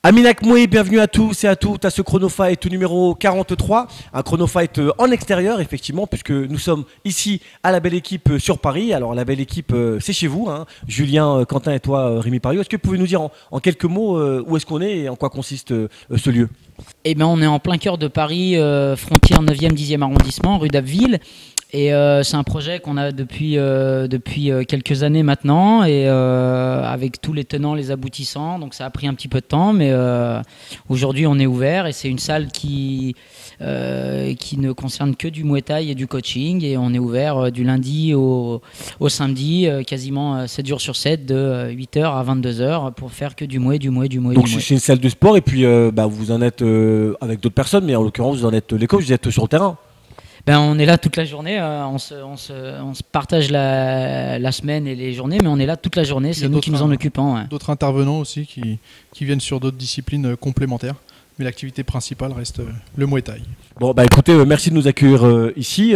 Aminak Moué, bienvenue à tous et à toutes à ce chronofight numéro 43, un chronofight en extérieur effectivement puisque nous sommes ici à la Belle Équipe sur Paris. Alors la Belle Équipe c'est chez vous, hein. Julien, Quentin et toi Rémi Pariot. Est-ce que vous pouvez nous dire en quelques mots où est-ce qu'on est et en quoi consiste ce lieu? Eh bien, on est en plein cœur de Paris, frontière 9e, 10e arrondissement, rue d'Abbeville. Et c'est un projet qu'on a depuis quelques années maintenant, et avec tous les tenants, les aboutissants. Donc ça a pris un petit peu de temps, mais aujourd'hui on est ouvert et c'est une salle qui ne concerne que du Muay Thai et du coaching. Et on est ouvert du lundi au samedi, quasiment 7 jours sur 7, de 8h à 22h, pour faire que du Muay. Donc c'est une salle de sport et puis vous en êtes avec d'autres personnes, mais en l'occurrence vous en êtes les coachs, vous êtes sur le terrain. Ben, on est là toute la journée, on se partage la semaine et les journées, mais on est là toute la journée, c'est nous qui nous en occupons. Ouais. D'autres intervenants aussi qui viennent sur d'autres disciplines complémentaires, mais l'activité principale reste le Muay Thai. Bon bah écoutez, merci de nous accueillir ici,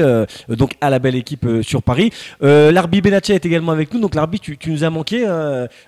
donc à la Belle Équipe sur Paris. L'arbitre Benaccia est également avec nous, donc l'arbitre tu nous as manqué.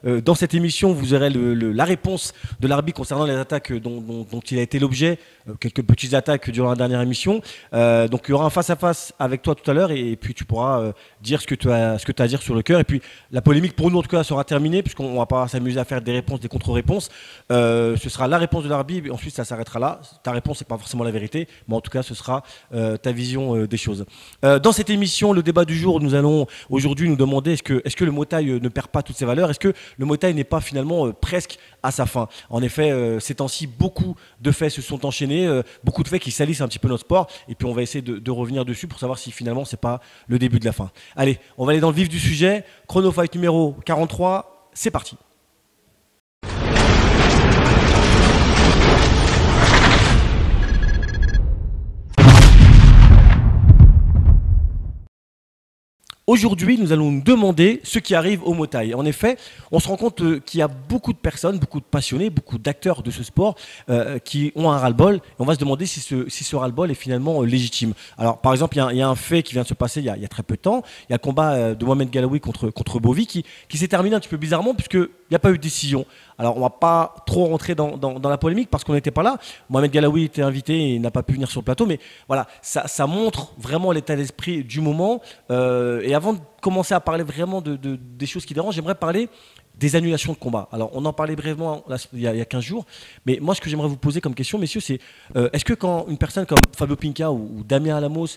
Dans cette émission, vous aurez la réponse de l'arbitre concernant les attaques dont il a été l'objet, quelques petites attaques durant la dernière émission. Donc il y aura un face-à-face avec toi tout à l'heure et puis tu pourras dire ce que tu as à dire sur le cœur. Et puis la polémique pour nous en tout cas sera terminée puisqu'on ne va pas s'amuser à faire des réponses, des contre-réponses. Ce sera la réponse de l'arbitre et ensuite ça s'arrêtera là. Ta réponse n'est pas forcément la vérité, mais en tout cas ce sera ta vision des choses. Dans cette émission, le débat du jour, nous allons aujourd'hui nous demander est-ce que le Muay Thai ne perd pas toutes ses valeurs? Est-ce que le Muay Thai n'est pas finalement presque à sa fin? En effet, ces temps-ci, beaucoup de faits se sont enchaînés, beaucoup de faits qui salissent un petit peu notre sport, et puis on va essayer de revenir dessus pour savoir si finalement c'est pas le début de la fin. Allez, on va aller dans le vif du sujet. Chronofight numéro 43, c'est parti. Aujourd'hui, nous allons nous demander ce qui arrive au Muay Thai. En effet, on se rend compte qu'il y a beaucoup de personnes, beaucoup de passionnés, beaucoup d'acteurs de ce sport qui ont un ras-le-bol. Et on va se demander si ce ras-le-bol est finalement légitime. Alors, par exemple, il y a un fait qui vient de se passer il y a très peu de temps. Il y a le combat de Mohamed Galaoui contre Bovi qui s'est terminé un petit peu bizarrement puisqu'il n'y a pas eu de décision. Alors, on ne va pas trop rentrer dans la polémique parce qu'on n'était pas là. Mohamed Galaoui était invité et n'a pas pu venir sur le plateau. Mais voilà, ça montre vraiment l'état d'esprit du moment. Et avant de commencer à parler vraiment des choses qui dérangent, j'aimerais parler des annulations de combat. Alors, on en parlait brièvement il y a 15 jours. Mais moi, ce que j'aimerais vous poser comme question, messieurs, c'est est-ce que quand une personne comme Fabio Pinca ou Damien Alamos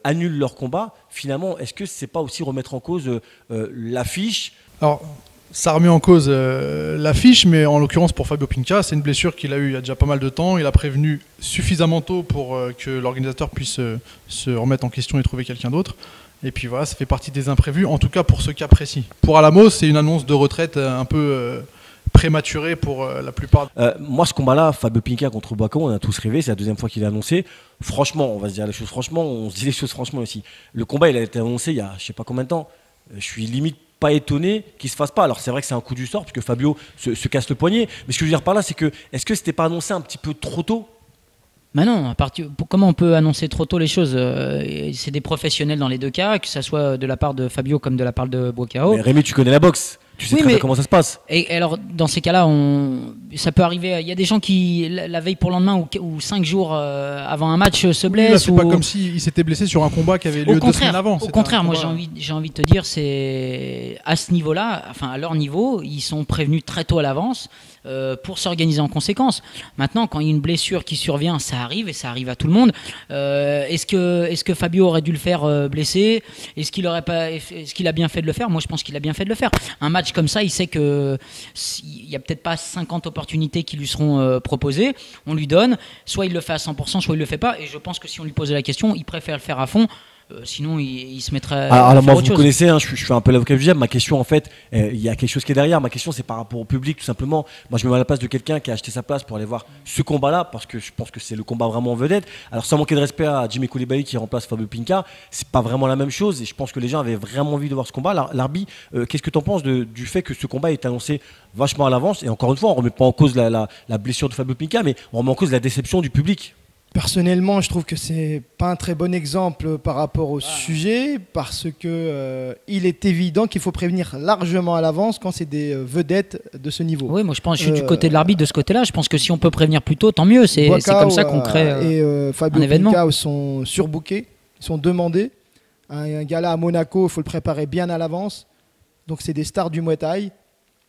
annulent leur combat, finalement, est-ce que c'est pas aussi remettre en cause l'affiche? Alors, ça remet en cause l'affiche, mais en l'occurrence pour Fabio Pinca, c'est une blessure qu'il a eue il y a déjà pas mal de temps. Il a prévenu suffisamment tôt pour que l'organisateur puisse se remettre en question et trouver quelqu'un d'autre. Et puis voilà, ça fait partie des imprévus, en tout cas pour ce cas précis. Pour Alamos, c'est une annonce de retraite un peu prématurée pour la plupart. Moi, ce combat-là, Fabio Pinca contre Boaco, on a tous rêvé, c'est la deuxième fois qu'il est annoncé. Franchement, on va se dire les choses franchement, on se dit les choses franchement aussi. Le combat, il a été annoncé il y a je sais pas combien de temps. Je suis limite pas étonné qu'il se fasse pas. Alors c'est vrai que c'est un coup du sort puisque Fabio se casse le poignet. Mais ce que je veux dire par là, c'est que est-ce que c'était pas annoncé un petit peu trop tôt? Mais non, comment on peut annoncer trop tôt les choses? C'est des professionnels dans les deux cas, que ce soit de la part de Fabio comme de la part de Boakao. Mais Rémi, tu connais la boxe. Tu sais très bien comment ça se passe. Et alors, dans ces cas-là, ça peut arriver. Il y a des gens qui, la veille pour le lendemain ou 5 jours avant un match, se blessent. C'est pas comme s'il s'était blessé sur un combat qui avait lieu 2 semaines avant. Au contraire, moi j'ai envie de te dire, c'est à ce niveau-là, enfin à leur niveau, ils sont prévenus très tôt à l'avance pour s'organiser en conséquence. Maintenant, quand il y a une blessure qui survient, ça arrive et ça arrive à tout le monde. Est-ce que Fabio aurait dû le faire blessé? Est-ce qu'il a bien fait de le faire? Moi, je pense qu'il a bien fait de le faire. Un match comme ça, il sait qu'il n'y a peut-être pas 50 opportunités qui lui seront proposées. On lui donne, soit il le fait à 100%, soit il le fait pas. Et je pense que si on lui posait la question, il préfère le faire à fond. Sinon, il se mettrait. Alors moi, vous me connaissez, hein, je suis un peu l'avocat du diable. Ma question, en fait, il y a quelque chose qui est derrière. Ma question, c'est par rapport au public, tout simplement. Moi, je me mets à la place de quelqu'un qui a acheté sa place pour aller voir ce combat-là, parce que je pense que c'est le combat vraiment en vedette. Alors, sans manquer de respect à Jimmy Coulibaly qui remplace Fabio Pinca, c'est pas vraiment la même chose. Et je pense que les gens avaient vraiment envie de voir ce combat. L'arbitre, qu'est-ce que tu en penses du fait que ce combat est annoncé vachement à l'avance? Et encore une fois, on remet pas en cause la blessure de Fabio Pinca, mais on remet en cause la déception du public. Personnellement, je trouve que c'est pas un très bon exemple par rapport au sujet, parce que il est évident qu'il faut prévenir largement à l'avance quand c'est des vedettes de ce niveau. Oui, moi je pense que je suis du côté de l'arbitre de ce côté-là. Je pense que si on peut prévenir plus tôt, tant mieux. C'est comme ça qu'on crée Fabio un événement. Pinca sont surbookés, ils sont demandés. Un gala à Monaco, il faut le préparer bien à l'avance. Donc c'est des stars du Muay Thai.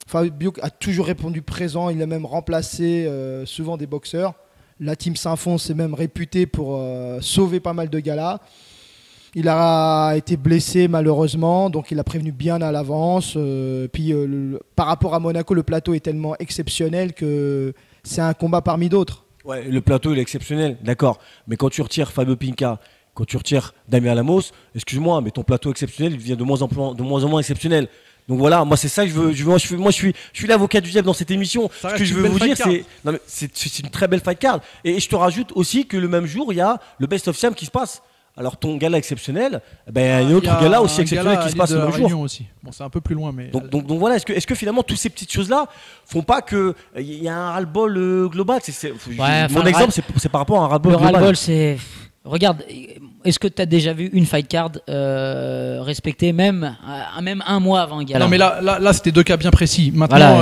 Fabio a toujours répondu présent, il a même remplacé souvent des boxeurs. La team Saint-Fons est même réputée pour sauver pas mal de galas. Il a été blessé malheureusement, donc il a prévenu bien à l'avance. Par rapport à Monaco, le plateau est tellement exceptionnel que c'est un combat parmi d'autres. Ouais, le plateau il est exceptionnel, d'accord. Mais quand tu retires Fabio Pinca, quand tu retires Damien Lamos, excuse-moi, mais ton plateau exceptionnel il devient de moins en moins exceptionnel. Donc voilà, moi c'est ça que je veux. Je suis l'avocat du diable dans cette émission. Ce que je veux vous dire, c'est une très belle fight card. Et je te rajoute aussi que le même jour, il y a le Best of Siam qui se passe. Alors ton gala exceptionnel, il y a un autre gala aussi exceptionnel qui se passe le même jour. Aussi. Bon, c'est un peu plus loin, mais. Donc voilà, est-ce que finalement toutes ces petites choses-là font pas que il y a un ras-le-bol global. Mon exemple, c'est par rapport à un ras-le-bol global. Le ras-le-bol, c'est. Regarde, est-ce que tu as déjà vu une fight card respectée même un mois avant un gala? Non, mais là c'était deux cas bien précis. Maintenant,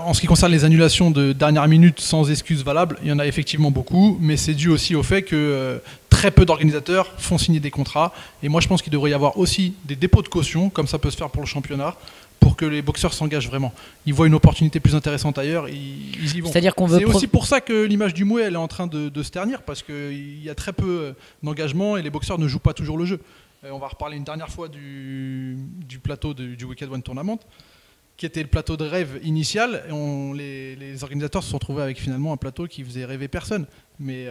en ce qui concerne les annulations de dernière minute sans excuse valable, il y en a effectivement beaucoup, mais c'est dû aussi au fait que très peu d'organisateurs font signer des contrats. Et moi, je pense qu'il devrait y avoir aussi des dépôts de caution, comme ça peut se faire pour le championnat, pour que les boxeurs s'engagent vraiment. Ils voient une opportunité plus intéressante ailleurs, ils y vont. C'est-à-dire qu'on C'est aussi pour ça que l'image du Mouet elle est en train de se ternir, parce qu'il y a très peu d'engagement et les boxeurs ne jouent pas toujours le jeu. On va reparler une dernière fois du plateau du Wicked One Tournament, qui était le plateau de rêve initial. Et les organisateurs se sont retrouvés avec finalement un plateau qui faisait rêver personne. Mais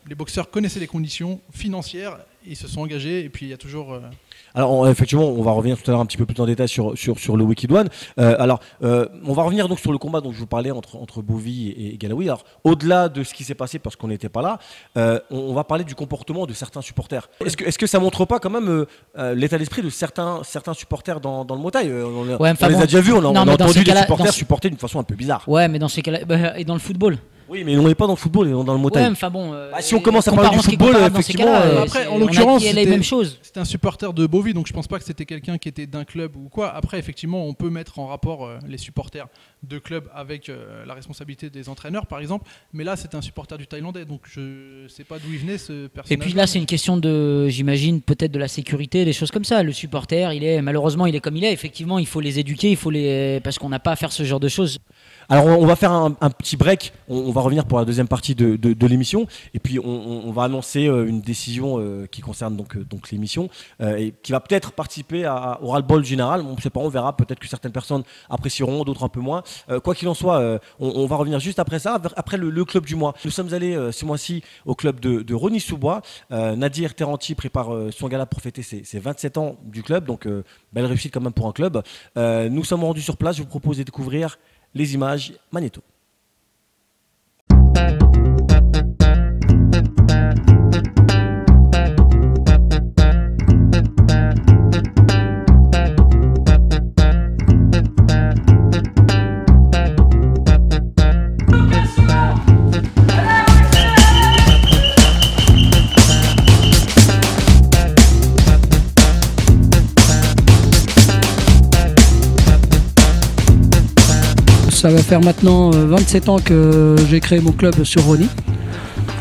les boxeurs connaissaient les conditions financières, ils se sont engagés, et puis il y a toujours... Alors effectivement, on va revenir tout à l'heure un petit peu plus en détail sur le Wicked One. On va revenir donc sur le combat dont je vous parlais entre Bovy et Galawi. Alors au-delà de ce qui s'est passé parce qu'on n'était pas là, on va parler du comportement de certains supporters. Est-ce que ça montre pas quand même l'état d'esprit de certains supporters dans le Muay Thai? On les a déjà vus, on a entendu des supporters supporter d'une façon un peu bizarre. Ouais, mais dans ces cas-là, et dans le football. Oui, mais on n'est pas dans le football, on est dans le Muay Thai. Ouais, enfin bon. Si on commence à parler du football, effectivement. Après, en l'occurrence, c'est les mêmes choses. C'était un supporter de Bovy, donc je pense pas que c'était quelqu'un qui était d'un club ou quoi. Après, effectivement, on peut mettre en rapport les supporters de clubs avec la responsabilité des entraîneurs, par exemple. Mais là, c'était un supporter du Thaïlandais, donc je sais pas d'où il venait ce personnage. Et puis là, c'est une question de, j'imagine, peut-être de la sécurité, des choses comme ça. Le supporter, malheureusement, il est comme il est. Effectivement, il faut les éduquer, parce qu'on n'a pas à faire ce genre de choses. Alors on va faire un petit break, on va revenir pour la deuxième partie de l'émission et puis on va annoncer une décision qui concerne donc l'émission et qui va peut-être participer au ras-le-bol général. On ne sait pas, on verra, peut-être que certaines personnes apprécieront, d'autres un peu moins. Quoi qu'il en soit, on va revenir juste après ça, après le club du mois. Nous sommes allés ce mois-ci au club de Rosny-sous-Bois. Nadir Terranti prépare son gala pour fêter ses 27 ans du club, donc belle réussite quand même pour un club. Nous sommes rendus sur place, je vous propose de découvrir les images Magnéto. Ça va faire maintenant 27 ans que j'ai créé mon club sur Rosny.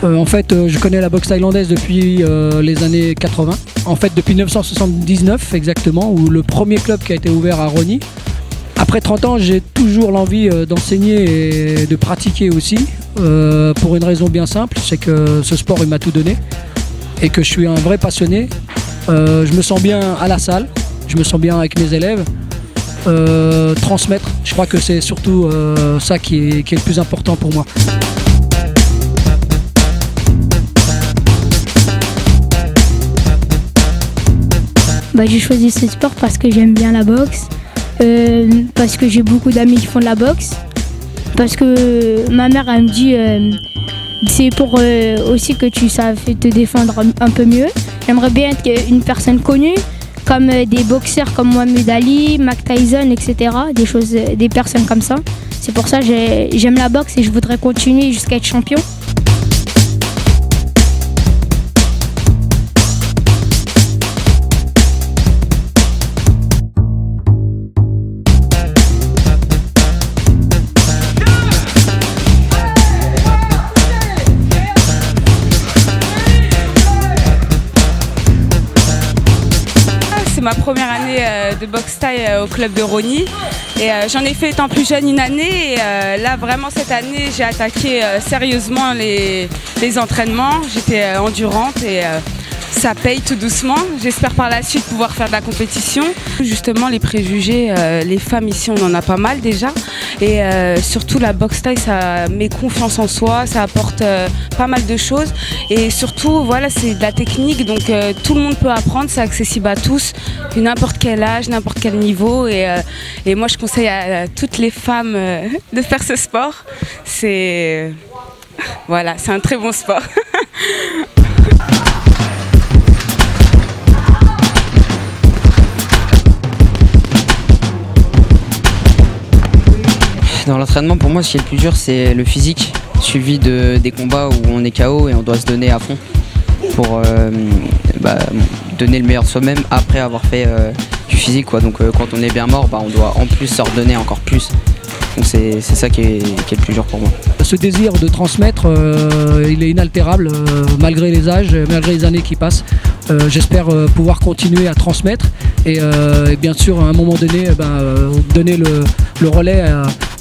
En fait, je connais la boxe thaïlandaise depuis les années 80. En fait, depuis 1979 exactement, où le premier club qui a été ouvert à Rosny. Après 30 ans, j'ai toujours l'envie d'enseigner et de pratiquer aussi, pour une raison bien simple, c'est que ce sport, il m'a tout donné et que je suis un vrai passionné. Je me sens bien à la salle, je me sens bien avec mes élèves. Transmettre, je crois que c'est surtout ça qui est le plus important pour moi. J'ai choisi ce sport parce que j'aime bien la boxe, parce que j'ai beaucoup d'amis qui font de la boxe, parce que ma mère elle me dit c'est pour aussi que tu saches te défendre un peu mieux. J'aimerais bien être une personne connue, comme des boxeurs comme Mohamed Ali, Mike Tyson, etc. Des personnes comme ça. C'est pour ça que j'aime la boxe et je voudrais continuer jusqu'à être champion. ma première année de boxe thaï au club de Rony. Et j'en ai fait étant plus jeune une année. Et là, vraiment, cette année, j'ai attaqué sérieusement les entraînements. J'étais endurante et ça paye tout doucement. J'espère par la suite pouvoir faire de la compétition. Justement, les préjugés, les femmes ici, on en a pas mal déjà. Et surtout, la boxe thaï, ça met confiance en soi, ça apporte pas mal de choses. Et surtout, voilà, c'est de la technique, donc tout le monde peut apprendre, c'est accessible à tous, n'importe quel âge, n'importe quel niveau. Et moi, je conseille à toutes les femmes de faire ce sport. Voilà, c'est un très bon sport. Dans l'entraînement, pour moi, ce qui est le plus dur, c'est le physique, suivi des combats où on est KO et on doit se donner à fond pour donner le meilleur de soi-même après avoir fait du physique, quoi. Donc quand on est bien mort, on doit en plus se redonner encore plus. Donc c'est ça qui est le plus dur pour moi. Ce désir de transmettre, il est inaltérable malgré les âges, malgré les années qui passent. J'espère pouvoir continuer à transmettre et bien sûr à un moment donné donner le relais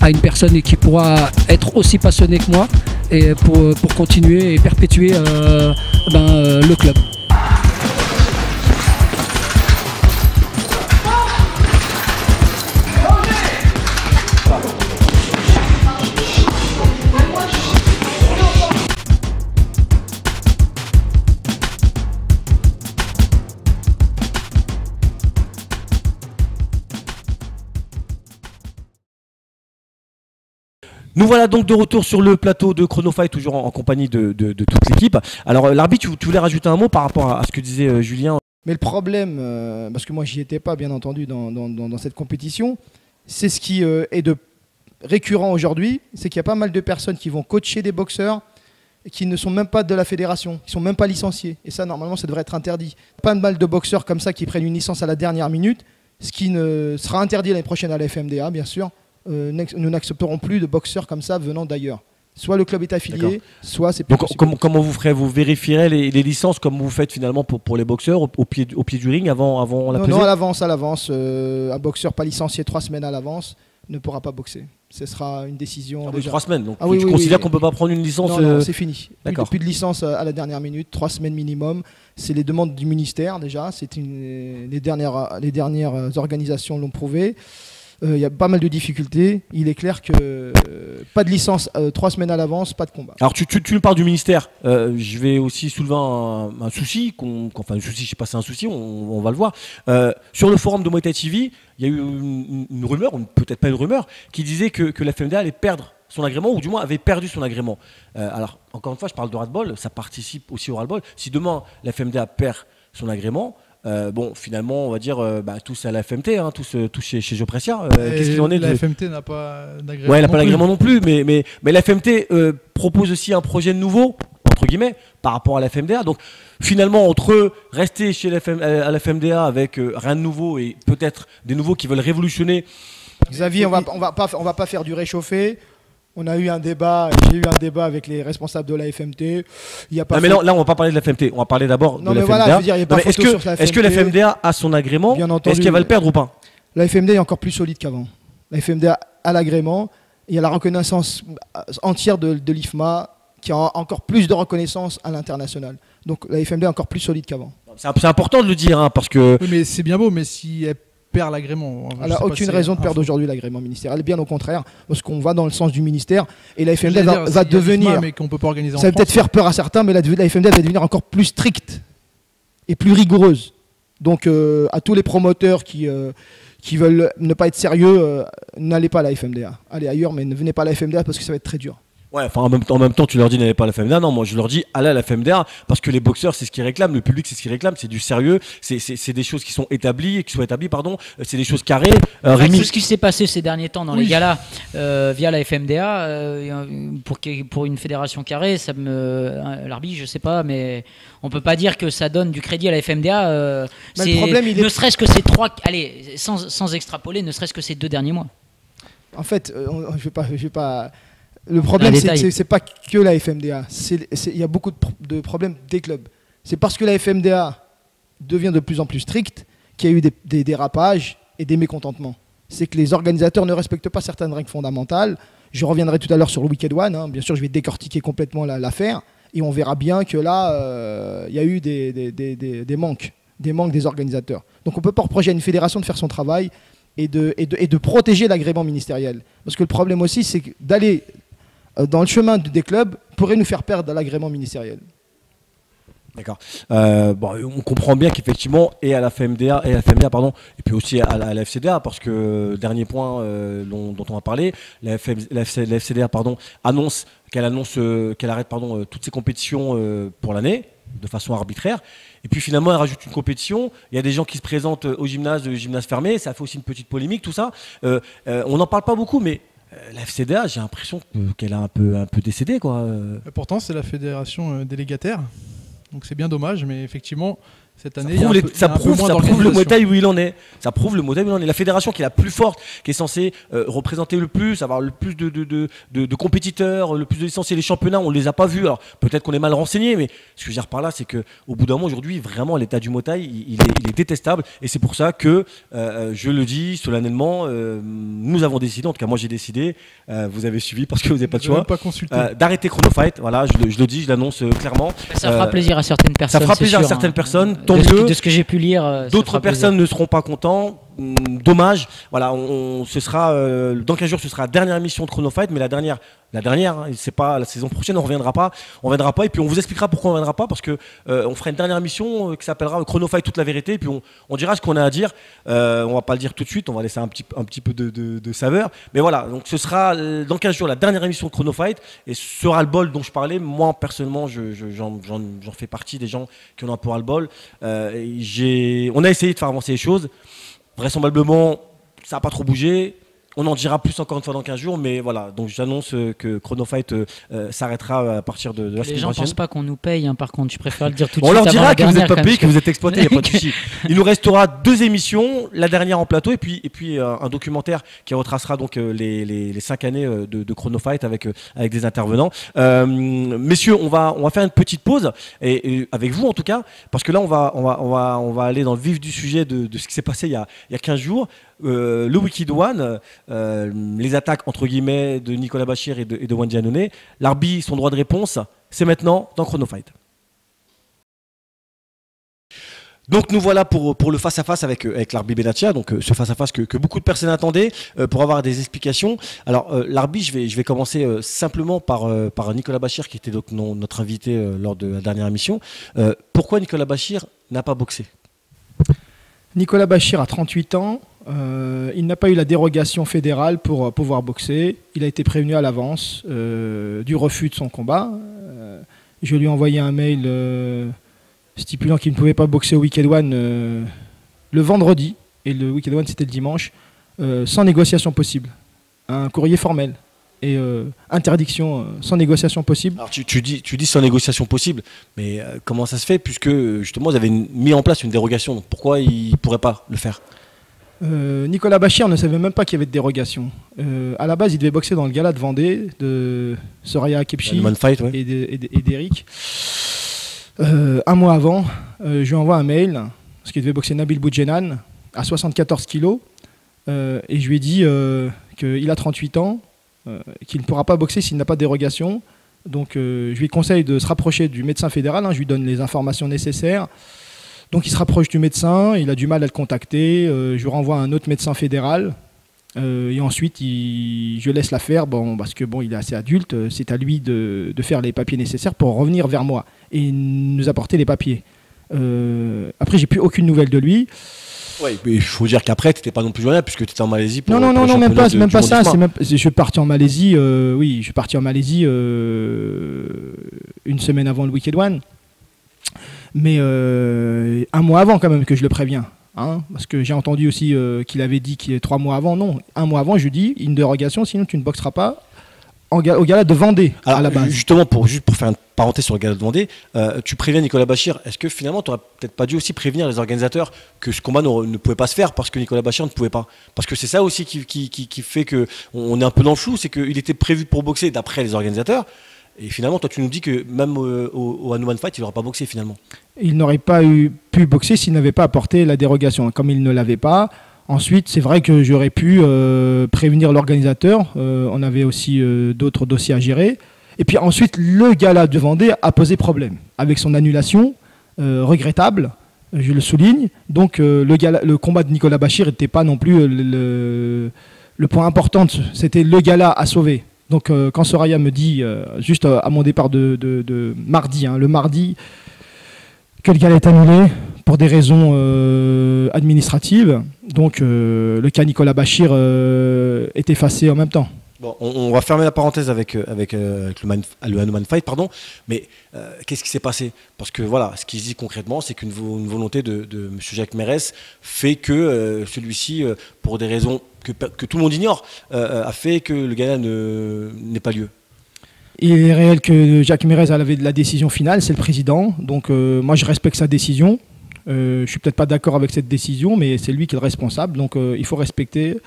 à une personne qui pourra être aussi passionnée que moi et pour continuer et perpétuer le club. Nous voilà donc de retour sur le plateau de Chronofight, toujours en compagnie de toute l'équipe. Alors l'arbitre, tu voulais rajouter un mot par rapport à ce que disait Julien? Mais le problème, parce que moi j'y étais pas bien entendu dans cette compétition, c'est ce qui est de récurrent aujourd'hui, c'est qu'il y a pas mal de personnes qui vont coacher des boxeurs et qui ne sont même pas de la fédération, qui ne sont même pas licenciés. Et ça, normalement, ça devrait être interdit. Pas mal de boxeurs comme ça qui prennent une licence à la dernière minute, ce qui ne sera interdit l'année prochaine à la FMDA, bien sûr. Nous n'accepterons plus de boxeurs comme ça venant d'ailleurs. Soit le club est affilié, soit c'est plus possible. Donc comment vous ferez? Vous vérifierez les licences comme vous faites finalement pour les boxeurs au pied du ring avant la pesée? Non, à l'avance. Un boxeur pas licencié 3 semaines à l'avance ne pourra pas boxer. Ce sera une décision. Déjà. 3 semaines, donc tu considères qu'on ne peut pas prendre une licence? Non, c'est fini. Plus de licence à la dernière minute, 3 semaines minimum. C'est les demandes du ministère déjà. Les dernières organisations l'ont prouvé. Il y a pas mal de difficultés. Il est clair que pas de licence 3 semaines à l'avance, pas de combat. Alors tu nous parles du ministère. Je vais aussi soulever un souci. Enfin un souci, je sais pas si c'est un souci, on va le voir. Sur le forum de Muay Thai TV, il y a eu une rumeur, peut-être pas une rumeur, qui disait que la FMDA allait perdre son agrément, ou du moins avait perdu son agrément. Alors encore une fois, je parle de ras-de-bol, ça participe aussi au ras-de-bol. Si demain la FMDA perd son agrément, finalement, on va dire tous à la FMT, tous chez Geoprecia. Qu'est-ce qu'il en est La FMT n'a pas d'agrément. Ouais, elle n'a pas d'agrément non plus, mais la FMT propose aussi un projet nouveau, entre guillemets, par rapport à la FMDA. Donc finalement, entre rester à la FMDA avec rien de nouveau et peut-être des nouveaux qui veulent révolutionner. Xavier, on va pas faire du réchauffé. On a eu un débat, j'ai eu un débat avec les responsables de la FMT. Mais là, on va pas parler de la FMT, on va parler d'abord de la FMDA. Voilà, je veux dire, il y a pas photo sur la FMT. Est-ce que la FMDA a son agrément? Bien entendu. Est-ce qu'elle va le perdre ou pas? La FMDA est encore plus solide qu'avant. La FMDA a l'agrément, il y a la reconnaissance entière de l'IFMA, qui a encore plus de reconnaissance à l'international. Donc la FMDA est encore plus solide qu'avant. C'est important de le dire, parce que... Oui, mais c'est bien beau, mais si elle perd l'agrément... Elle n'a aucune raison de perdre aujourd'hui l'agrément ministériel, bien au contraire, parce qu'on va dans le sens du ministère, et la FMDA va devenir... Mais qu'on peut pas organiser en ça va peut-être faire peur à certains, mais la FMDA va devenir encore plus stricte et plus rigoureuse. Donc à tous les promoteurs qui veulent ne pas être sérieux, n'allez pas à la FMDA. Allez ailleurs, mais ne venez pas à la FMDA parce que ça va être très dur. Ouais, enfin en même temps tu leur dis n'allez pas à la FMDA. Non, moi je leur dis allez à la FMDA parce que les boxeurs c'est ce qu'ils réclament, le public c'est ce qu'ils réclament, c'est du sérieux, c'est des choses qui sont établies, c'est des choses carrées. Tout ce qui s'est passé ces derniers temps dans les galas via la FMDA pour une fédération carrée, l'arbitre je sais pas, mais on peut pas dire que ça donne du crédit à la FMDA. Le problème, serait-ce que ces sans extrapoler, ne serait-ce que ces 2 derniers mois. En fait, je vais pas. Le problème, c'est pas que la FMDA. Il y a beaucoup de problèmes des clubs. C'est parce que la FMDA devient de plus en plus stricte qu'il y a eu des dérapages et des mécontentements. C'est que les organisateurs ne respectent pas certaines règles fondamentales. Je reviendrai tout à l'heure sur le Wicked One. Bien sûr, je vais décortiquer complètement l'affaire. Et on verra bien que là, il y a eu des manques des organisateurs. Donc on ne peut pas reprocher à une fédération de faire son travail et de protéger l'agrément ministériel. Parce que le problème aussi, c'est que d'aller dans le chemin des clubs pourrait nous faire perdre l'agrément ministériel. D'accord. On comprend bien qu'effectivement, et à la FMDA, et puis aussi à la FCDA, parce que dernier point dont on va parler, la FCDA annonce qu'elle arrête toutes ses compétitions pour l'année, de façon arbitraire. Et puis finalement, elle rajoute une compétition. Il y a des gens qui se présentent au gymnase fermé. Ça fait aussi une petite polémique, tout ça. On n'en parle pas beaucoup, mais la FCDA, j'ai l'impression qu'elle a un peu décédé, quoi. Pourtant, c'est la fédération délégataire. Donc c'est bien dommage, mais effectivement, cette année, ça prouve le Muay Thai où il en est. Ça prouve le Muay Thai où il en est. La fédération qui est la plus forte, qui est censée représenter le plus, avoir le plus de compétiteurs, le plus de licenciés, les championnats, on ne les a pas vus. Alors peut-être qu'on est mal renseigné, mais ce que je veux dire par là, c'est qu'au bout d'un moment, aujourd'hui, vraiment, l'état du Muay Thai, il est détestable. Et c'est pour ça que, je le dis solennellement, nous avons décidé, en tout cas moi j'ai décidé, vous avez suivi parce que vous n'avez pas de choix, d'arrêter Chronofight. Voilà, je le dis, je l'annonce clairement. Ça fera plaisir à certaines personnes. Ça fera plaisir à certaines personnes. Tant mieux. De ce que j'ai pu lire. D'autres personnes ne seront pas contents. Dommage. Voilà, ce sera dans 15 jours, ce sera la dernière émission de Chronofight, mais la dernière, c'est pas la saison prochaine, on reviendra pas, et puis on vous expliquera pourquoi on reviendra pas, parce que on fera une dernière émission qui s'appellera Chronofight toute la vérité, et puis on dira ce qu'on a à dire. On va pas le dire tout de suite, on va laisser un petit peu de saveur, mais voilà. Donc ce sera dans 15 jours la dernière émission de Chronofight, et ce ras-le-bol dont je parlais, moi personnellement, j'en fais partie des gens qui en ont un peu ras-le-bol. On a essayé de faire avancer les choses. Vraisemblablement, ça n'a pas trop bougé. On en dira plus encore une fois dans 15 jours, mais voilà. Donc j'annonce que Chronofight s'arrêtera à partir de la semaine prochaine. Les gens ne pensent pas qu'on nous paye, par contre, je préfère le dire tout de suite. On leur dira que vous n'êtes pas payé, que vous êtes exploité, il n'y a pas de souci. Il nous restera 2 émissions, la dernière en plateau, et puis un documentaire qui retracera donc les 5 années de Chronofight avec des intervenants. Messieurs, on va faire une petite pause, et avec vous en tout cas, parce que là on va aller dans le vif du sujet de ce qui s'est passé il y a 15 jours. Le Wicked One, les attaques entre guillemets de Nicolas Bachir et de Wendy Annone. L'arbitre, son droit de réponse, c'est maintenant dans Chronofight. Donc nous voilà pour le face-à-face avec l'arbitre Benachia, donc ce face-à-face que beaucoup de personnes attendaient pour avoir des explications. Alors l'arbitre, je vais commencer simplement par Nicolas Bachir, qui était donc notre invité lors de la dernière émission. Pourquoi Nicolas Bachir n'a pas boxé ? Nicolas Bachir a 38 ans. Il n'a pas eu la dérogation fédérale pour pouvoir boxer. Il a été prévenu à l'avance du refus de son combat. Je lui ai envoyé un mail stipulant qu'il ne pouvait pas boxer au Wicked One le vendredi, et le Wicked One c'était le dimanche, sans négociation possible. Un courrier formel et interdiction sans négociation possible. Alors tu dis sans négociation possible, mais comment ça se fait, puisque justement vous avez mis en place une dérogation, donc pourquoi il ne pourrait pas le faire ? Nicolas Bachir ne savait même pas qu'il y avait de dérogation. À la base, il devait boxer dans le gala de Vendée de Soraya Kepchi et d'Eric. Un mois avant, je lui envoie un mail, parce qu'il devait boxer Nabil Boudjenan à 74 kilos, et je lui ai dit qu'il a 38 ans, qu'il ne pourra pas boxer s'il n'a pas de dérogation. Donc je lui conseille de se rapprocher du médecin fédéral, je lui donne les informations nécessaires. Donc il se rapproche du médecin, il a du mal à le contacter, je lui renvoie un autre médecin fédéral, et ensuite je laisse l'affaire, parce que il est assez adulte, c'est à lui de faire les papiers nécessaires pour revenir vers moi et nous apporter les papiers. Après, j'ai plus aucune nouvelle de lui. Oui, mais il faut dire qu'après, tu n'étais pas non plus joignable puisque tu étais en Malaisie. Non, même pas ça. Je suis parti en Malaisie, je suis parti en Malaisie une semaine avant le Wicked One. Mais un mois avant quand même que je le préviens. Parce que j'ai entendu aussi qu'il avait dit qu'il est 3 mois avant. Non, un mois avant, je lui dis une dérogation, sinon tu ne boxeras pas au gala de Vendée. Alors, à la base. Justement, pour faire une parenthèse sur le gala de Vendée, tu préviens Nicolas Bachir. Est-ce que finalement, tu n'aurais peut-être pas dû aussi prévenir les organisateurs que ce combat ne pouvait pas se faire parce que Nicolas Bachir ne pouvait pas? Parce que c'est ça aussi qui fait qu'on est un peu dans le flou, c'est qu'il était prévu pour boxer d'après les organisateurs. Et finalement, toi, tu nous dis que même au Hanuman Fight, il n'aura pas boxé finalement. Il n'aurait pas pu boxer s'il n'avait pas apporté la dérogation. Comme il ne l'avait pas, ensuite, c'est vrai que j'aurais pu prévenir l'organisateur. On avait aussi d'autres dossiers à gérer. Et puis ensuite, le gala de Vendée a posé problème avec son annulation regrettable, je le souligne. Donc le combat de Nicolas Bachir n'était pas non plus le point important. C'était le gala à sauver. Donc quand Soraya me dit, juste à mon départ de mardi, le mardi, que le gala est annulé pour des raisons administratives, donc le cas Nicolas Bachir est effacé en même temps. Bon, on va fermer la parenthèse avec le Hanuman Fight, pardon. Mais qu'est-ce qui s'est passé? Parce que voilà, ce qu'il dit concrètement, c'est qu'une volonté de M. Jacques Mérès fait que celui-ci, pour des raisons que tout le monde ignore, a fait que le gala n'ait pas lieu. Il est réel que Jacques Mérès avait de la décision finale, c'est le président. Donc moi, je respecte sa décision. Je suis peut-être pas d'accord avec cette décision, mais c'est lui qui est le responsable. Donc il faut respecter.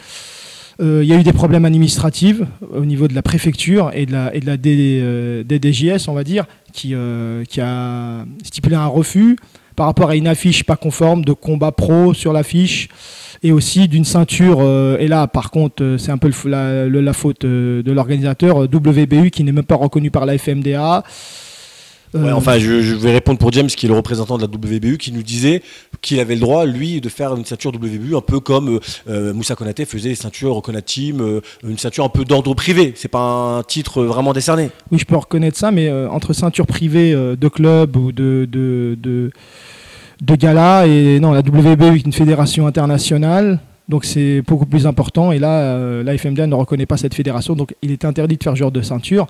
Il y a eu des problèmes administratifs au niveau de la préfecture et de la DDJS, on va dire, qui a stipulé un refus par rapport à une affiche pas conforme de combat pro sur l'affiche et aussi d'une ceinture. Et là, par contre, c'est un peu la faute de l'organisateur WBU qui n'est même pas reconnu par la FMDA. Ouais, enfin, je vais répondre pour James, qui est le représentant de la WBU, qui nous disait qu'il avait le droit, lui, de faire une ceinture WBU, un peu comme Moussa Konaté faisait les ceintures Konat Team, une ceinture un peu d'ordre privé. C'est pas un titre vraiment décerné. Oui, je peux reconnaître ça, mais entre ceinture privée de club ou de gala et non, la WBU est une fédération internationale. Donc c'est beaucoup plus important et là, la FMDA ne reconnaît pas cette fédération, donc il est interdit de faire ce genre de ceinture.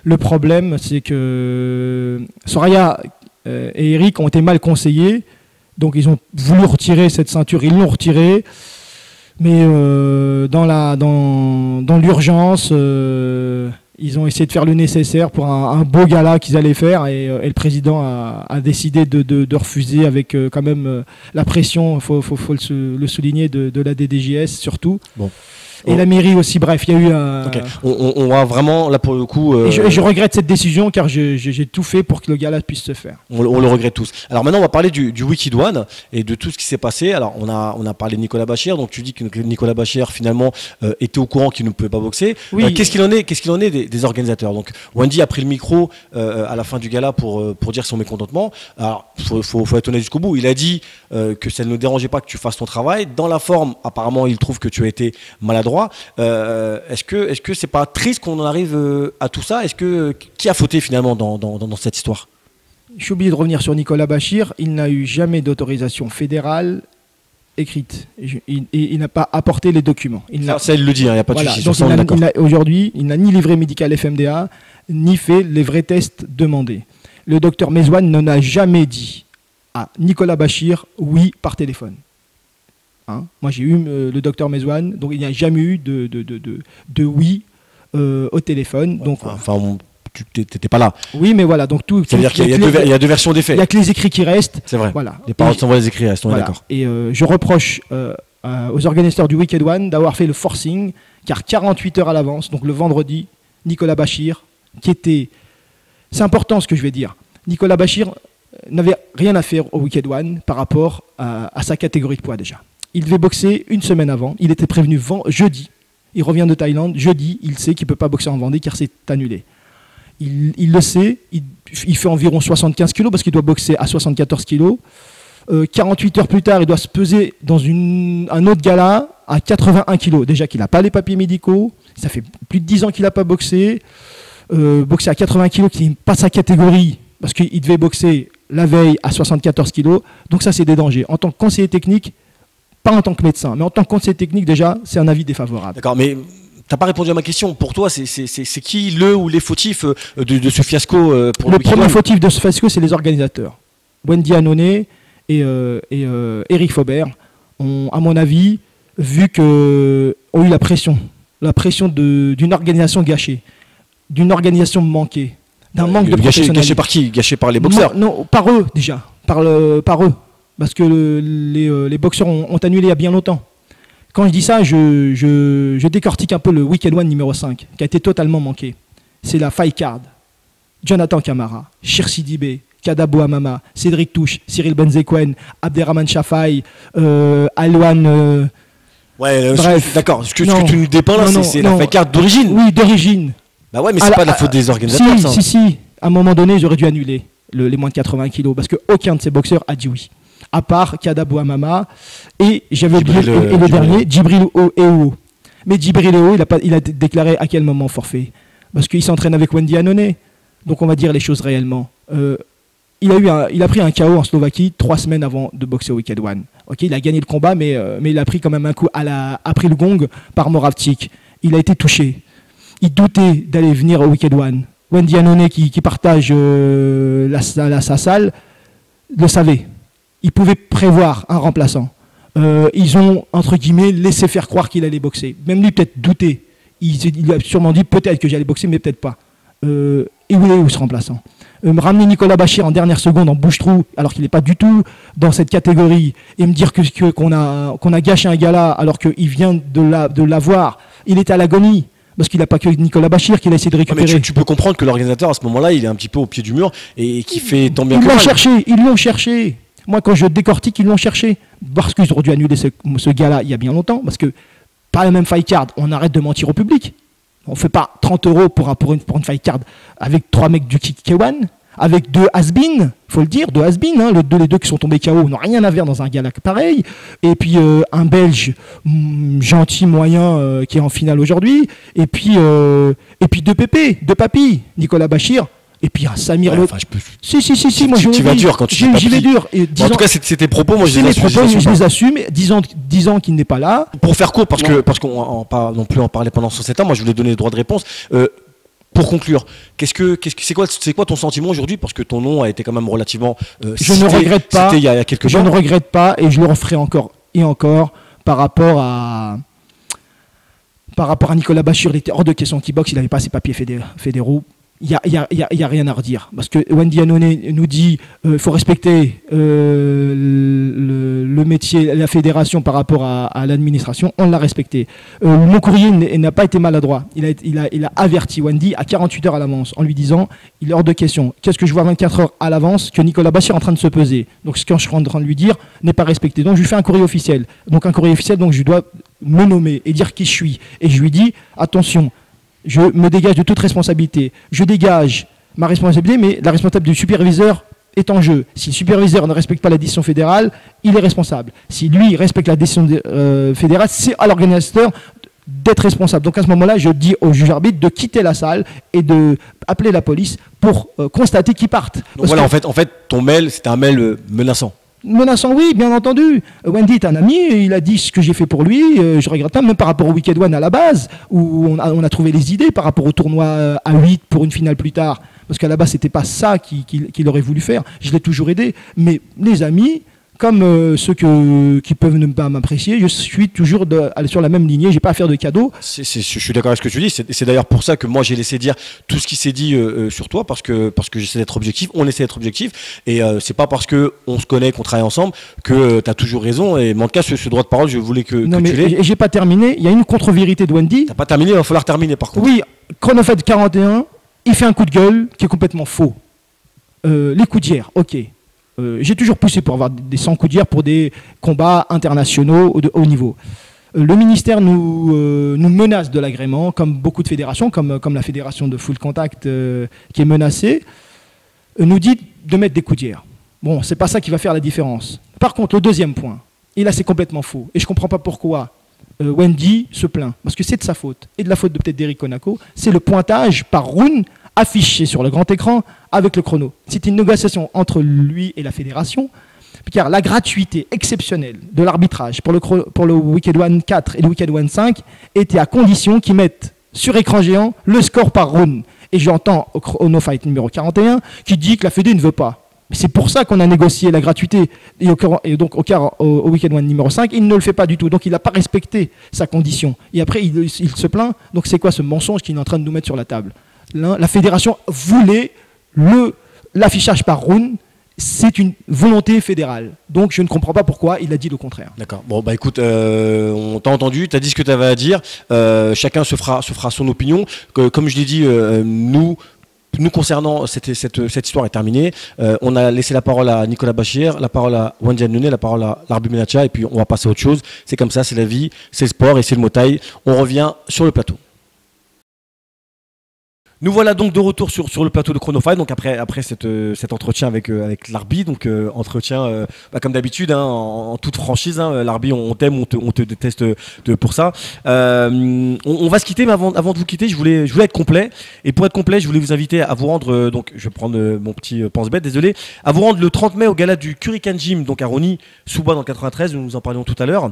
Le problème, c'est que Soraya et Eric ont été mal conseillés, donc ils ont voulu retirer cette ceinture, ils l'ont retirée, mais dans l'urgence, ils ont essayé de faire le nécessaire pour un beau gala qu'ils allaient faire et le président a décidé de refuser avec quand même la pression, il faut le souligner, de la DDJS surtout. Bon. Et la mairie aussi, bref, il y a eu un... Okay. On va vraiment, là pour le coup... Et je regrette cette décision car j'ai tout fait pour que le gala puisse se faire. On le regrette tous. Alors maintenant, on va parler du Wicked One et de tout ce qui s'est passé. Alors on a parlé de Nicolas Bachir, donc tu dis que Nicolas Bachir finalement était au courant qu'il ne pouvait pas boxer. Oui. Qu'est-ce qu'il en est des organisateurs? Donc Wendy a pris le micro à la fin du gala pour dire son mécontentement. Alors faut être honnête jusqu'au bout. Il a dit que ça ne le dérangeait pas que tu fasses ton travail. Dans la forme, apparemment, il trouve que tu as été maladroit. Est-ce que c'est pas triste qu'on en arrive à tout ça? Qui a fauté finalement dans cette histoire? Je suis obligé de revenir sur Nicolas Bachir. Il n'a eu jamais d'autorisation fédérale écrite. Il n'a pas apporté les documents. Il le dit, il n'y a pas de souci. Aujourd'hui, il n'a ni livré médical FMDA, ni fait les vrais tests demandés. Le docteur Mezouane n'en a jamais dit à Nicolas Bachir oui par téléphone. Moi j'ai eu le docteur Mezouane, donc il n'y a jamais eu de oui au téléphone. Donc, tu n'étais pas là. Oui, mais voilà. Donc tout. C'est-à-dire qu'il y a deux versions des faits. Il n'y a que les écrits qui restent. C'est vrai. Voilà. Les paroles s'envoient, les écrits restent, on est d'accord. Et je reproche aux organisateurs du Wicked One d'avoir fait le forcing, car 48 heures à l'avance, donc le vendredi, Nicolas Bachir, qui était... C'est important ce que je vais dire. Nicolas Bachir n'avait rien à faire au Wicked One par rapport à sa catégorie de poids déjà. Il devait boxer une semaine avant. Il était prévenu jeudi. Il revient de Thaïlande. Jeudi, il sait qu'il ne peut pas boxer en Vendée car c'est annulé. Il le sait. Il fait environ 75 kilos parce qu'il doit boxer à 74 kilos. 48 heures plus tard, il doit se peser dans un autre gala à 81 kilos. Déjà qu'il n'a pas les papiers médicaux. Ça fait plus de 10 ans qu'il n'a pas boxé. Boxer à 80 kilos, qui n'est pas sa catégorie, parce qu'il devait boxer la veille à 74 kilos. Donc ça, c'est des dangers. En tant que conseiller technique, pas en tant que médecin, mais en tant que conseiller technique, déjà, c'est un avis défavorable. D'accord, mais tu n'as pas répondu à ma question. Pour toi, c'est qui le ou les fautifs de ce fiasco pour le premier fautif de ce fiasco, c'est les organisateurs. Wendy Anoné et Eric Faubert ont, à mon avis, ont eu la pression d'une organisation gâchée, d'une organisation manquée, d'un manque de professionnalisme. Gâché par qui? Gâché par les boxeurs? Non, par eux déjà, par eux. Parce que les boxeurs ont annulé il y a bien longtemps. Quand je dis ça, je décortique un peu le Wicked One numéro 5, qui a été totalement manqué. C'est la fight card. Jonathan Camara, Chersi Dibé, Kadabo Amama, Cédric Touche, Cyril Benzekwen, Abderrahmane Chafaï, Alouane. Bref. D'accord. Ce que tu nous dépeins là, c'est la faille carte d'origine. Oui, d'origine. Bah ouais, mais c'est pas de la faute des organisateurs. Si. À un moment donné, j'aurais dû annuler les moins de 80 kilos parce qu'aucun de ces boxeurs a dit oui. À part Kadabo Amama et j'avais oublié le dernier, Djibril Eo. Mais Djibril Eo, il a déclaré à quel moment forfait? Parce qu'il s'entraîne avec Wendy Annone. Donc on va dire les choses réellement. Il a pris un KO en Slovaquie 3 semaines avant de boxer au Wicked One. Ok, il a gagné le combat, mais il a pris quand même un coup après le gong par Moravcik. Il a été touché. Il doutait d'aller venir au Wicked One. Wendy Annone qui partage sa salle le savait. Il pouvait prévoir un remplaçant. Ils ont, entre guillemets, laissé faire croire qu'il allait boxer. Même lui, peut-être douté. Il a sûrement dit peut-être que j'allais boxer, mais peut-être pas. Et où est ce remplaçant? Ramener Nicolas Bachir en dernière seconde en bouche-trou, alors qu'il n'est pas du tout dans cette catégorie, et me dire qu'on a gâché un gars-là, alors qu'il vient de l'avoir. Il était à l'agonie. Parce qu'il n'a pas que Nicolas Bachir qu'il a essayé de récupérer. Mais tu peux comprendre que l'organisateur, à ce moment-là, il est un petit peu au pied du mur et qui fait tant bien que mal. Ils l'ont cherché. Moi, quand je décortique, ils l'ont cherché. Parce qu'ils auraient dû annuler ce gars-là il y a bien longtemps. Parce que, par la même fight card, on arrête de mentir au public. On ne fait pas 30 € pour une fight card avec 3 mecs du K1, avec 2 has-been, il faut le dire, 2 has-been, hein, les deux qui sont tombés KO n'ont rien à faire dans un gala pareil. Et puis un Belge gentil, moyen, qui est en finale aujourd'hui. Et puis 2 pépés, 2 papis, Nicolas Bachir. Et puis un Samir Si, moi tu vas dur quand tu dis j'y vais dur. En tout cas, c'est tes propos, moi je les assume. 10 ans qu'il n'est pas là. Pour faire court, parce qu'on va non plus en parler pendant 107 ans, moi je voulais donner le droit de réponse. Pour conclure, c'est quoi ton sentiment aujourd'hui? Parce que ton nom a été quand même relativement je ne regrette pas. C'était il y a quelques jours. Je ne regrette pas et je le referai encore et encore par rapport à Nicolas Bachir. Il était hors de question qu'il boxe, il n'avait pas ses papiers fédéraux. Il n'y a rien à redire. Parce que Wendy Annone nous dit qu'il faut respecter le métier, la fédération par rapport à l'administration. On l'a respecté. Mon courrier n'a pas été maladroit. Il a averti Wendy à 48 heures à l'avance en lui disant il est hors de question. Qu'est-ce que je vois 24 heures à l'avance que Nicolas Bachir est en train de se peser. Donc ce que je suis en train de lui dire n'est pas respecté. Donc je lui fais un courrier officiel. Donc je dois me nommer et dire qui je suis. Et je lui dis attention. Je me dégage de toute responsabilité. Je dégage ma responsabilité, mais la responsabilité du superviseur est en jeu. Si le superviseur ne respecte pas la décision fédérale, il est responsable. Si lui respecte la décision fédérale, c'est à l'organisateur d'être responsable. Donc à ce moment-là, je dis au juge arbitre de quitter la salle et d'appeler la police pour constater qu'ils partent. Donc voilà, en fait, ton mail, c'était un mail menaçant. Menaçant, oui, bien entendu. Wendy est un ami, il a dit ce que j'ai fait pour lui, je regrette pas, même par rapport au Wicked One à la base, où on a trouvé les idées par rapport au tournoi à 8 pour une finale plus tard, parce qu'à la base, c'était pas ça qu'il aurait voulu faire. Je l'ai toujours aidé, mais les amis, comme ceux qui peuvent ne pas m'apprécier, je suis toujours sur la même lignée, j'ai pas à faire de cadeaux. Je suis d'accord avec ce que tu dis, c'est d'ailleurs pour ça que moi j'ai laissé dire tout ce qui s'est dit sur toi, parce que j'essaie d'être objectif, on essaie d'être objectif, et c'est pas parce qu'on se connaît, qu'on travaille ensemble, que tu as toujours raison, et en tout cas ce droit de parole, je voulais que tu l'aies. Et j'ai pas terminé, il y a une contre-vérité de Wendy. T'as pas terminé, il va falloir terminer par contre. Oui, Chronofed 41, il fait un coup de gueule qui est complètement faux. Les coups d'hier, ok. J'ai toujours poussé pour avoir des 100 coups d'hier pour des combats internationaux de haut niveau. Le ministère nous menace de l'agrément, comme beaucoup de fédérations, comme la fédération de full contact qui est menacée, nous dit de mettre des coups d'hier. Bon, c'est pas ça qui va faire la différence. Par contre, le deuxième point, et là c'est complètement faux, et je comprends pas pourquoi Wendy se plaint, parce que c'est de sa faute, et de la faute de peut-être d'Eric Konako, c'est le pointage par round affiché sur le grand écran avec le chrono. C'est une négociation entre lui et la fédération, car la gratuité exceptionnelle de l'arbitrage pour le Wicked One 4 et le Wicked One 5 était à condition qu'ils mettent sur écran géant le score par round. Et j'entends au Chrono Fight numéro 41 qui dit que la Fédé ne veut pas. C'est pour ça qu'on a négocié la gratuité. Et donc au Wicked One numéro 5, il ne le fait pas du tout. Donc il n'a pas respecté sa condition. Et après, il se plaint. Donc c'est quoi ce mensonge qu'il est en train de nous mettre sur la table? La fédération voulait l'affichage par round. C'est une volonté fédérale. Donc je ne comprends pas pourquoi il a dit le contraire. D'accord. Bon, bah écoute, on t'a entendu, tu as dit ce que tu avais à dire. Chacun se fera son opinion. Comme je l'ai dit, nous, nous concernant, cette histoire est terminée. On a laissé la parole à Nicolas Bachir, la parole à Wendy Nouné, la parole à Larbi Benatia, et puis on va passer à autre chose. C'est comme ça, c'est la vie, c'est le sport et c'est le Muay Thai. On revient sur le plateau. Nous voilà donc de retour sur le plateau de Chrono Fight, donc après cet entretien avec Larbi, donc entretien comme d'habitude, hein, en toute franchise, hein, Larbi, on t'aime, on te déteste pour ça. On va se quitter, mais avant de vous quitter, je voulais être complet, et pour être complet, je voulais vous inviter à vous rendre, donc je vais prendre mon petit pense-bête, désolé, à vous rendre le 30 mai au gala du Kurikan Gym, donc à Rony, Sous-Bois dans le 93, nous en parlions tout à l'heure.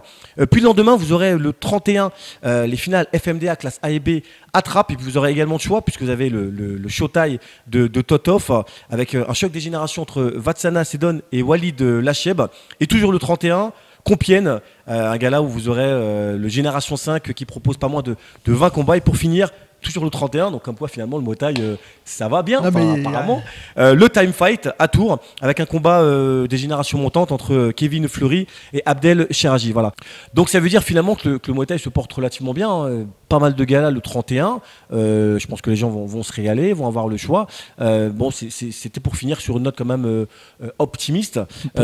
Puis le lendemain, vous aurez le 31, les finales FMDA classe A et B attrape, et vous aurez également le choix, puisque vous avez le Showtime de Totov, avec un choc des générations entre Vatsana Sedon et Walid Lacheb, et toujours le 31, Compiègne, un gala où vous aurez le Génération 5 qui propose pas moins de 20 combats, et pour finir, toujours le 31, donc comme quoi finalement le Muay Thai ça va bien, apparemment. Le Time Fight à Tours, avec un combat des générations montantes entre Kevin Fleury et Abdel Cheraji. Voilà. Donc ça veut dire finalement que le Muay Thai se porte relativement bien, hein. Pas mal de galas le 31. Je pense que les gens vont se régaler, vont avoir le choix. Bon, c'était pour finir sur une note quand même optimiste.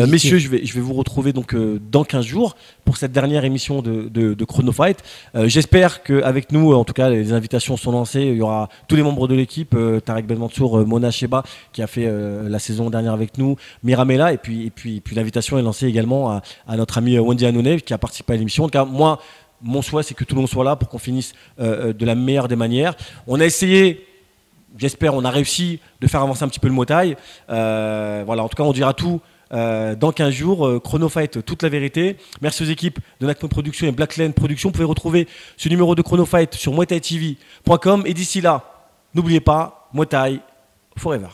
Messieurs, je vais vous retrouver donc dans 15 jours pour cette dernière émission de Chrono Fight. J'espère qu'avec nous, en tout cas, les invitations sont lancées. Il y aura tous les membres de l'équipe, Tarek Belmansour, Mona Cheba qui a fait la saison dernière avec nous, Miramela, et puis l'invitation est lancée également à notre ami Wendy Nouné qui a participé à l'émission. En tout cas, moi, mon souhait, c'est que tout le monde soit là pour qu'on finisse de la meilleure des manières. On a essayé, j'espère, on a réussi de faire avancer un petit peu le Muay Thai. Voilà, en tout cas, on dira tout dans 15 jours. Chrono Fight, toute la vérité. Merci aux équipes de Nakpon Production et Black Lane Production. Vous pouvez retrouver ce numéro de Chrono Fight sur muaythaitv.com. Et d'ici là, n'oubliez pas, Muay Thai forever.